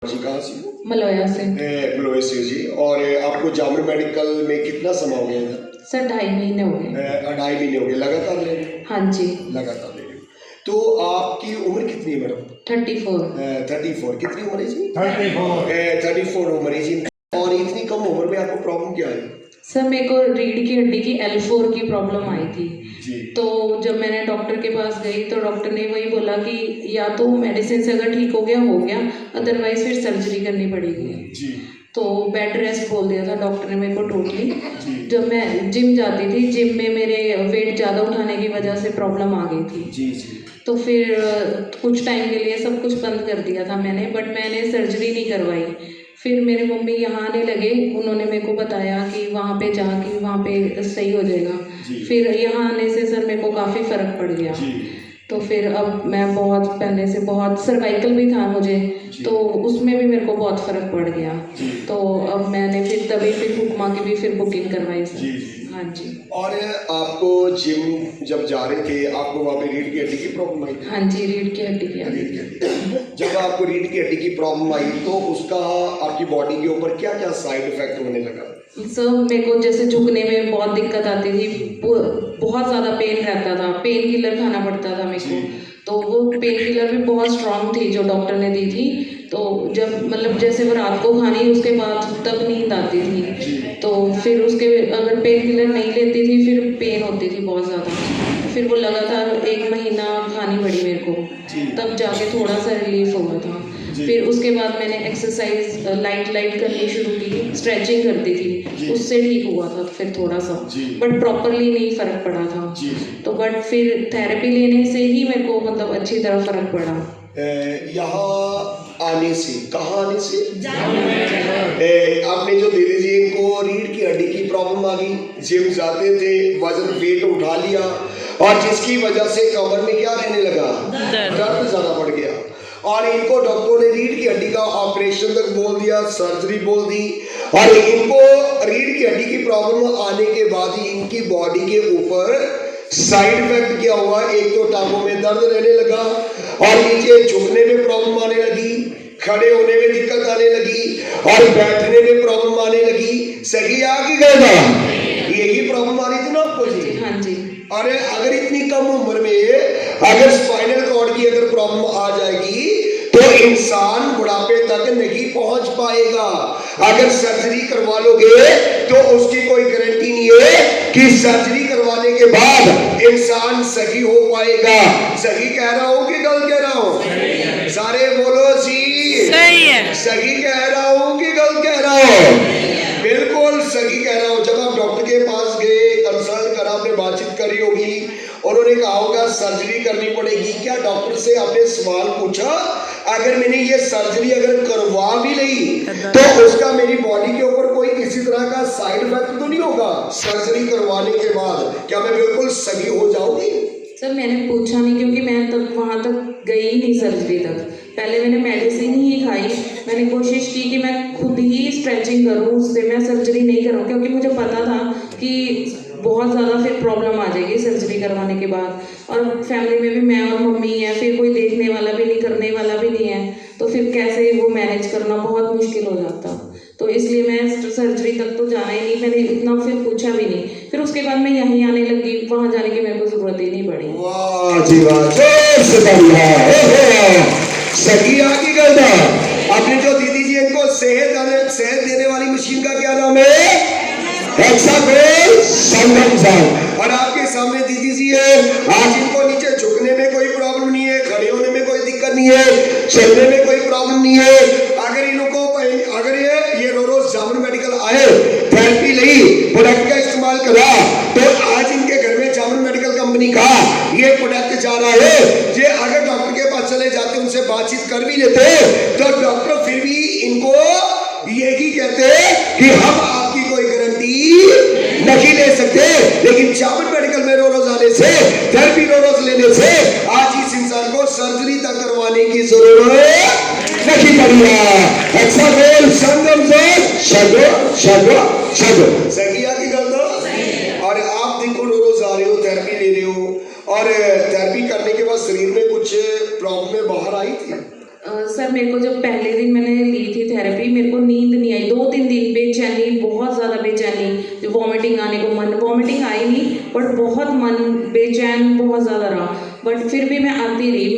जी कहाँ से हो? मलोया से। मलोया से जी। और आपको जामिया मेडिकल में कितना समय हो गया इधर? सर 2.5 महीने हो गए। 2.5 महीने हो गए। लगातार ले रहे हो? हाँ जी। लगातार ले रहे हो। तो आपकी उम्र कितनी है मैडम? 34। 34। कितनी उम्र है जी? 34। 34 उम्र है जी। और इतनी कम उम्र में आपको प्रॉब्लम क्या है? सर मेरे को रीढ़ की हड्डी की L4 की प्रॉब्लम आई थी जी। तो जब मैंने डॉक्टर के पास गई तो डॉक्टर ने वही बोला कि या तो मेडिसिन से अगर ठीक हो गया अदरवाइज फिर सर्जरी करनी पड़ेगी। जी। तो बेड रेस्ट बोल दिया था डॉक्टर ने मेरे को टोटली। जी। जब मैं जिम जाती थी, जिम में मेरे वेट ज़्यादा उठाने की वजह से प्रॉब्लम आ गई थी। जी जी। तो फिर कुछ टाइम के लिए सब कुछ बंद कर दिया था मैंने, बट मैंने सर्जरी नहीं करवाई। फिर मेरे मम्मी यहाँ आने लगे, उन्होंने मेरे को बताया कि वहाँ पे जा कि वहाँ पे सही हो जाएगा। जी। फिर यहाँ आने से सर मेरे को काफ़ी फ़र्क पड़ गया। जी। तो फिर अब मैं बहुत पहले से बहुत सर्वाइकल भी था मुझे, तो उसमें भी मेरे को बहुत फ़र्क पड़ गया। जी। तो अब मैंने फिर तभी फिर हुक्मा की भी फिर बुकिंग करवाई सर। जी जी। हाँ जी। और आपको जिम जब जा रहे थे आपको वहाँ पे रीढ़ की हड्डी की प्रॉब्लम आई थी? हाँ जी, रीढ़ की हड्डी की आई थी। जब आपको रीढ़ की हड्डी की प्रॉब्लम आई तो उसका आपकी बॉडी के ऊपर क्या क्या साइड इफेक्ट होने लगा? सर मेरे को जैसे झुकने में बहुत दिक्कत आती थी, बहुत ज़्यादा पेन रहता था, पेन किलर खाना पड़ता था मेरे को। तो वो पेन किलर भी बहुत स्ट्रांग थी जो डॉक्टर ने दी थी। तो जब मतलब जैसे वो रात को खानी उसके बाद तब नींद आती थी, तो फिर उसके अगर पेन किलर नहीं लेती थी फिर पेन होती थी बहुत ज़्यादा। फिर वो लगातार 1 महीना खानी पड़ी मेरे को, तब जाके थोड़ा सा रिलीफ हुआ था। फिर उसके बाद मैंने एक्सरसाइज लाइट करनी शुरू की, स्ट्रेचिंग करती थी, उससे ठीक हुआ था फिर थोड़ा सा, बट प्रॉपरली नहीं फ़र्क पड़ा था। तो बट फिर थेरेपी लेने से ही मेरे को मतलब अच्छी तरह फ़र्क पड़ा। यहाँ आने से, कहाँ आने से? आपने जो दीदी जी इनको रीढ़ की हड्डी की प्रॉब्लम आ गई, जिम जाते थे, वजन वेट उठा लिया और जिसकी वजह से कमर में क्या रहने लगा? दर्द ज़्यादा बढ़ गया। और इनको डॉक्टरों ने रीढ़ की हड्डी का ऑपरेशन तक बोल दिया, सर्जरी बोल दी। और इनको रीढ़ की हड्डी की प्रॉब्लम आने के बाद ही इनकी बॉडी के ऊपर साइड इफेक्ट क्या हुआ? एक तो टांगों में दर्द रहने लगा और नीचे झुकने में प्रॉब्लम आने लगी, खड़े होने में दिक्कत आने लगी और बैठने में प्रॉब्लम आने लगी। सही आ कि गलत? यही प्रॉब्लम आ रही थी ना आपको जी? हाँ जी। अरे अगर इतनी कम उम्र में अगर स्पाइनल कॉर्ड की अगर प्रॉब्लम आ जाएगी तो इंसान बुढ़ापे तक नहीं पहुंच पाएगा। अगर सर्जरी करवा लोगे तो उसकी कोई गारंटी नहीं है कि सर्जरी करवाने के बाद इंसान सही हो पाएगा। सही कह रहा हूं कि गलत कह रहा हूं? सारे बोलो जी। सही है। सही कह रहा हूं कि गलत कह रहा हूं? बिल्कुल सही कह रहा हूं। जब आप डॉक्टर के पास गए, कंसल्ट करा, आपने बातचीत करी होगी, उन्होंने कहा होगा सर्जरी करनी पड़ेगी। क्या डॉक्टर से आपने सवाल पूछा अगर मैंने ये सर्जरी अगर करवा भी ली तो उसका मेरी बॉडी के ऊपर कोई किसी तरह का साइड इफेक्ट तो नहीं होगा? सर्जरी करवाने के बाद क्या मैं बिल्कुल सही हो जाऊंगी? सर मैंने पूछा नहीं क्योंकि मैं तब वहाँ तक गई नहीं सर्जरी तक। पहले मैंने मेडिसिन ही खाई, मैंने कोशिश की कि मैं खुद ही स्ट्रेचिंग करूँ, उससे मैं सर्जरी नहीं करूँ, क्योंकि मुझे पता था कि बहुत ज़्यादा फिर प्रॉब्लम आ जाएगी सर्जरी करवाने के बाद। और फैमिली में भी मैं और मम्मी है, फिर कोई देखने वाला भी नहीं, करने वाला भी नहीं है, तो फिर कैसे वो मैनेज करना बहुत मुश्किल हो जाता। तो इसलिए मैं सर्जरी तक तो जाना ही नहीं, मैंने इतना फिर पूछा भी नहीं। फिर उसके बाद मैं यहीं आने लगी, वहाँ जाने की मेरे को ज़रूरत ही नहीं पड़ी। वाह जी वाह, जोर से बढ़िया। सही आगे गलत? आपने जो दीदी जी इनको सेहत देने वाली मशीन का क्या नाम है? और आपके सामने दीदी जी है, आज इनको नीचे झुकने में कोई प्रॉब्लम नहीं है, खड़े होने में कोई दिक्कत नहीं है, चलने में कोई प्रॉब्लम नहीं है। अगर इनको अगर ये रोज जामिया मेडिकल आए, थेरेपी ली, प्रोडक्ट का इस्तेमाल करा, तो आज इनके घर में जामिया मेडिकल कंपनी का ये प्रोडक्ट जा रहा है। जे अगर डॉक्टर के पास चले जाते, उनसे बातचीत कर भी लेते, तो डॉक्टर फिर भी इनको यही कहते कि हम आपकी कोई गारंटी नहीं ले सकते। लेकिन जामिया मेडिकल में रोज आने से, थेरेपी रोज लेने से आज इस इंसान को सर्जरी तक करवाने की जरूरत नहीं पड़ी है। अच्छा बोल संगम से सही आ की गल। और आप देखो रोज आ रहे हो, थेरेपी ले रहे हो, और थेरेपी करने के बाद शरीर में कुछ प्रॉब्लम बाहर आई थी? सर मेरे को जब पहले दिन मैंने ली थी थेरेपी, मेरे को नींद नहीं आई 2-3 दिन, बेचैनी, बहुत ज़्यादा बेचैनी, वॉमिटिंग आने को मन, वॉमिटिंग आई नहीं बट बहुत मन बेचैन बहुत ज़्यादा रहा। बट फिर भी मैं आती रही,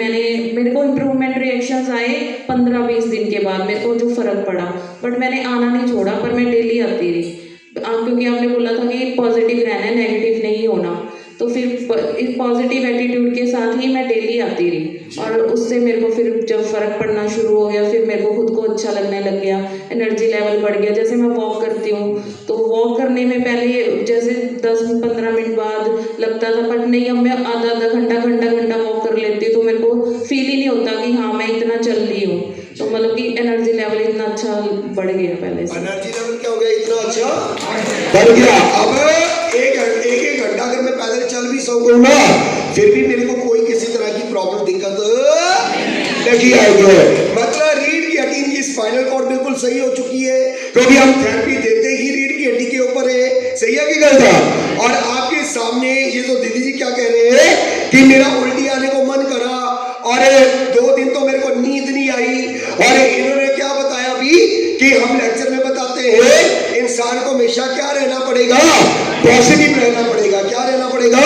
मेरे को इम्प्रूवमेंट रिएक्शंस आए 15-20 दिन के बाद, मेरे को जो फ़र्क पड़ा। बट मैंने आना नहीं छोड़ा, पर मैं डेली आती रही क्योंकि आपने बोला था कि पॉजिटिव रहना है, नेगेटिव नहीं होना। तो फिर इस पॉजिटिव एटीट्यूड के साथ ही मैं डेली आती रही और उससे मेरे को फिर जब फ़र्क पड़ना शुरू हो गया, फिर मेरे को खुद को अच्छा लगने लग गया, एनर्जी लेवल बढ़ गया। जैसे मैं वॉक करती हूँ तो वॉक करने में पहले जैसे 10-15 मिनट बाद लगता था, बट नहीं, अब मैं आधा घंटा वॉक कर लेती, तो मेरे को फील ही नहीं होता कि हाँ मैं इतना चल रही हूँ। तो मतलब कि एनर्जी लेवल इतना अच्छा बढ़ गया पहले से। एनर्जी लेवल क्या हो गया, इतना अच्छा बढ़ गया। अब एक घंटा अगर मैं पैदल चल भी सकूं ना, फिर भी मेरे को कोई किसी तरह की प्रॉब्लम दिक्कत नहीं आएगी। मतलब रीढ़ की हड्डी की स्पाइनल कॉर्ड बिल्कुल सही हो चुकी है, क्योंकि हम थेरेपी देते ही रीढ़ की हड्डी के ऊपर है। सही है कि गलत है? और आपके सामने ये तो दीदी जी क्या कह रहे हैं कि मेरा उल्टी आने को मन करा और 2 दिन तो मेरे को नींद नहीं आई, और इन्होंने क्या बताया अभी कि हम लेक्चर में बताते हैं इंसान को हमेशा क्या रहना पड़ेगा, पॉजिटिव रहना पड़ेगा। क्या रहना पड़ेगा?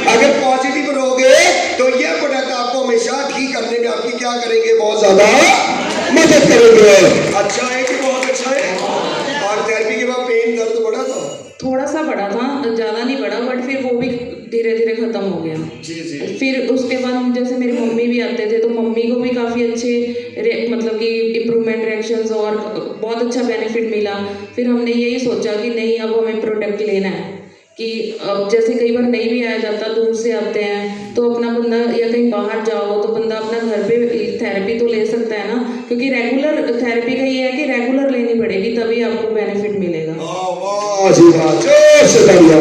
अगर पॉजिटिव रहोगे तो ये प्रोडक्ट आपको हमेशा ठीक करने में आपकी क्या करेंगे, बहुत ज्यादा मदद करेंगे। अच्छा है कि बहुत अच्छा है। और थेरेपी के बाद पेन दर्द बढ़ा था? थोड़ा सा बढ़ा था, ज़्यादा नहीं बढ़ा, बट फिर वो भी धीरे धीरे ख़त्म हो गया। जी जी। फिर उसके बाद जैसे मेरी मम्मी भी आते थे, तो मम्मी को भी काफ़ी अच्छे मतलब कि इम्प्रूवमेंट रिएक्शंस और बहुत अच्छा बेनिफिट मिला। फिर हमने यही सोचा कि नहीं, अब हमें प्रोडक्ट लेना है कि अब जैसे कई बार नहीं भी आया जाता, दूर से आते हैं, तो अपना बंदा या कहीं बाहर जाओ तो बंदा अपना घर पे थेरेपी तो ले सकता है ना, क्योंकि रेगुलर थेरेपी का ये है कि रेगुलर लेनी पड़ेगी, तभी आपको बेनिफिट मिलेगा। वाह जी वाह, जोर से तालियां।